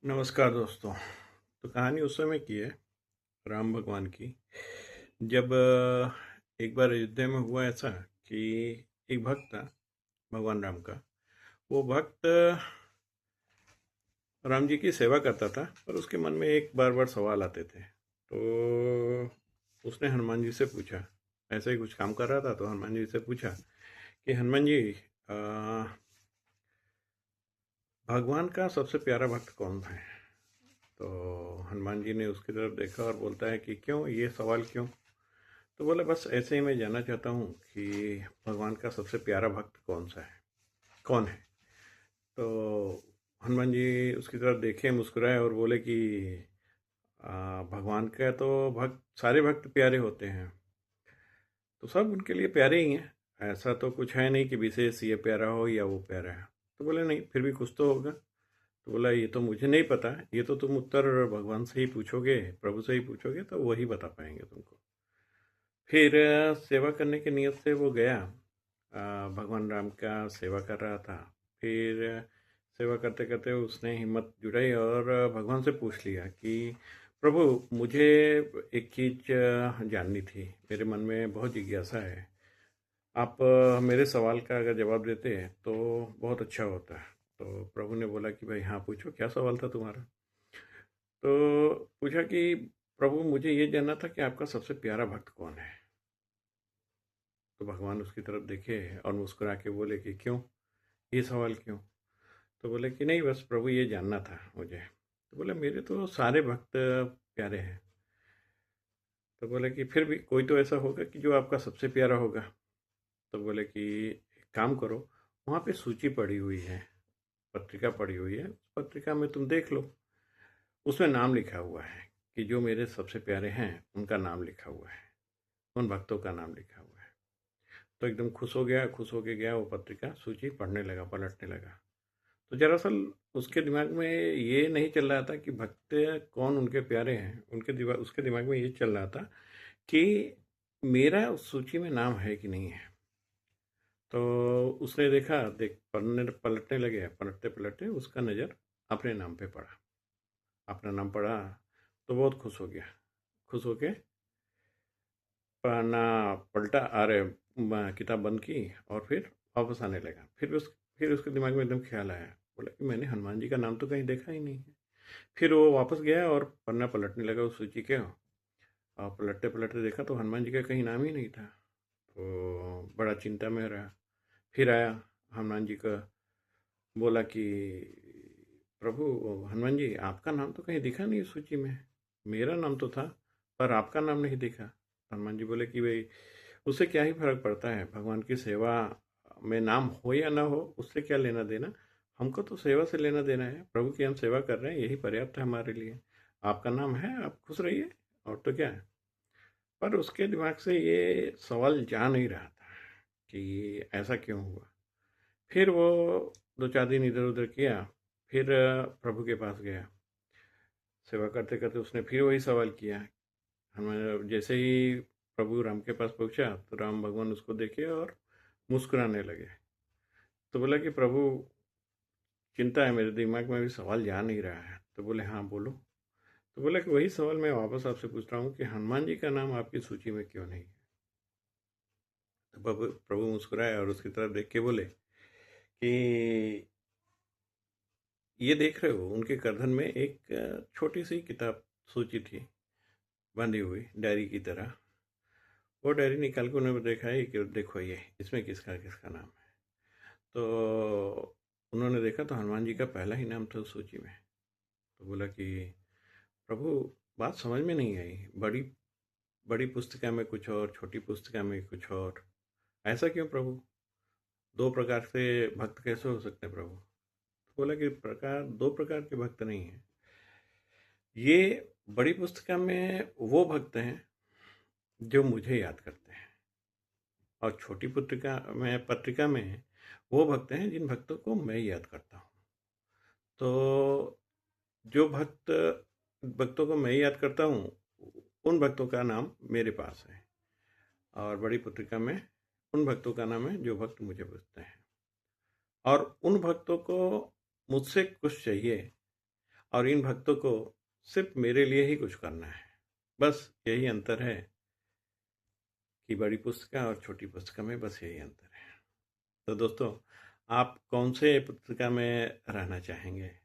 नमस्कार दोस्तों। तो कहानी उस समय की है, राम भगवान की। जब एक बार अयोध्या में हुआ ऐसा कि एक भक्त था भगवान राम का। वो भक्त राम जी की सेवा करता था, पर उसके मन में एक बार बार सवाल आते थे। तो उसने हनुमान जी से पूछा, ऐसे ही कुछ काम कर रहा था तो हनुमान जी से पूछा कि हनुमान जी, अ, भगवान का सबसे प्यारा भक्त कौन है? तो हनुमान जी ने उसकी तरफ देखा और बोलता है कि क्यों, ये सवाल क्यों? तो बोला, बस ऐसे ही मैं जानना चाहता हूँ कि भगवान का सबसे प्यारा भक्त कौन सा है, कौन है? तो हनुमान जी उसकी तरफ देखे, मुस्कुराए और बोले कि भगवान का तो भक्त, सारे भक्त प्यारे होते हैं, तो सब उनके लिए प्यारे ही हैं। ऐसा तो कुछ है नहीं कि विशेष ये प्यारा हो या वो प्यारा है। तो बोले, नहीं, फिर भी कुछ तो होगा। तो बोला, ये तो मुझे नहीं पता, ये तो तुम उत्तर भगवान से ही पूछोगे, प्रभु से ही पूछोगे, तो वही बता पाएंगे तुमको। फिर सेवा करने की नियत से वो गया, भगवान राम का सेवा कर रहा था। फिर सेवा करते करते उसने हिम्मत जुटाई और भगवान से पूछ लिया कि प्रभु, मुझे एक चीज़ जाननी थी, मेरे मन में बहुत जिज्ञासा है। आप मेरे सवाल का अगर जवाब देते हैं तो बहुत अच्छा होता है। तो प्रभु ने बोला कि भाई हाँ, पूछो, क्या सवाल था तुम्हारा? तो पूछा कि प्रभु, मुझे ये जानना था कि आपका सबसे प्यारा भक्त कौन है? तो भगवान उसकी तरफ देखे और मुस्कुरा के बोले कि क्यों, ये सवाल क्यों? तो बोले कि नहीं, बस प्रभु, ये जानना था मुझे। तो बोले, मेरे तो सारे भक्त प्यारे हैं। तो बोले कि फिर भी कोई तो ऐसा होगा कि जो आपका सबसे प्यारा होगा। तो बोले कि एक काम करो, वहाँ पे सूची पड़ी हुई है, पत्रिका पड़ी हुई है, उस पत्रिका में तुम देख लो, उसमें नाम लिखा हुआ है कि जो मेरे सबसे प्यारे हैं उनका नाम लिखा हुआ है, उन भक्तों का नाम लिखा हुआ है। तो एकदम खुश हो गया, खुश होके गया, वो पत्रिका सूची पढ़ने लगा, पलटने लगा। तो दरअसल उसके दिमाग में ये नहीं चल रहा था कि भक्त कौन उनके प्यारे हैं, उसके दिमाग में ये चल रहा था कि मेरा उस सूची में नाम है कि नहीं है। तो उसने देखा, देख पढ़ने पलटने लगे, पलटते पलटते उसका नज़र अपने नाम पे पड़ा। अपना नाम पढ़ा तो बहुत खुश हो गया। खुश होके पन्ना पलटा, अरे किताब बंद की और फिर वापस आने लगा। फिर उसके दिमाग में एकदम ख्याल आया, बोला कि मैंने हनुमान जी का नाम तो कहीं देखा ही नहीं है। फिर वो वापस गया और पन्ना पलटने लगा उस सूची के, और पलटते पलटते देखा तो हनुमान जी का कहीं नाम ही नहीं था। तो बड़ा चिंता में रहा। फिर आया हनुमान जी का, बोला कि प्रभु, हनुमान जी, आपका नाम तो कहीं दिखा नहीं इस सूची में, मेरा नाम तो था पर आपका नाम नहीं दिखा। हनुमान जी बोले कि भाई, उससे क्या ही फर्क पड़ता है, भगवान की सेवा में नाम हो या ना हो, उससे क्या लेना देना। हमको तो सेवा से लेना देना है, प्रभु की हम सेवा कर रहे हैं, यही पर्याप्त है हमारे लिए। आपका नाम है, आप खुश रहिए, और तो क्या है। पर उसके दिमाग से ये सवाल जा नहीं रहा था कि ऐसा क्यों हुआ। फिर वो 2-4 दिन इधर उधर किया। फिर प्रभु के पास गया, सेवा करते करते उसने फिर वही सवाल किया। हमें जैसे ही प्रभु राम के पास पहुंचा तो राम भगवान उसको देखे और मुस्कुराने लगे। तो बोला कि प्रभु, चिंता है, मेरे दिमाग में अभी सवाल जा नहीं रहा है। तो बोले, हाँ बोलो। तो बोला कि वही सवाल मैं वापस आपसे पूछ रहा हूँ कि हनुमान जी का नाम आपकी सूची में क्यों नहीं है? तो प्रभु प्रभु मुस्कुराए और उसकी तरफ देख के बोले कि ये देख रहे हो, उनके गर्दन में एक छोटी सी किताब, सूची थी, बंधी हुई डायरी की तरह। वो डायरी निकाल के उन्होंने देखा है कि देखो, ये इसमें किसका किसका नाम है। तो उन्होंने देखा तो हनुमान जी का पहला ही नाम था उस सूची में। तो बोला कि प्रभु, बात समझ में नहीं आई, बड़ी बड़ी पुस्तिका में कुछ और, छोटी पुस्तिका में कुछ और, ऐसा क्यों प्रभु? दो प्रकार से भक्त कैसे हो सकते हैं प्रभु? तो बोला कि दो प्रकार के भक्त नहीं हैं। ये बड़ी पुस्तिका में वो भक्त हैं जो मुझे याद करते हैं, और छोटी पत्रिका में वो भक्त हैं जिन भक्तों को मैं याद करता हूँ। तो जो भक्तों को मैं याद करता हूँ, उन भक्तों का नाम मेरे पास है, और बड़ी पत्रिका में उन भक्तों का नाम है जो भक्त मुझे पूछते हैं। और उन भक्तों को मुझसे कुछ चाहिए, और इन भक्तों को सिर्फ मेरे लिए ही कुछ करना है। बस यही अंतर है कि बड़ी पुस्तिका और छोटी पुस्तिका में बस यही अंतर है। तो दोस्तों, आप कौन से पुस्तिका में रहना चाहेंगे?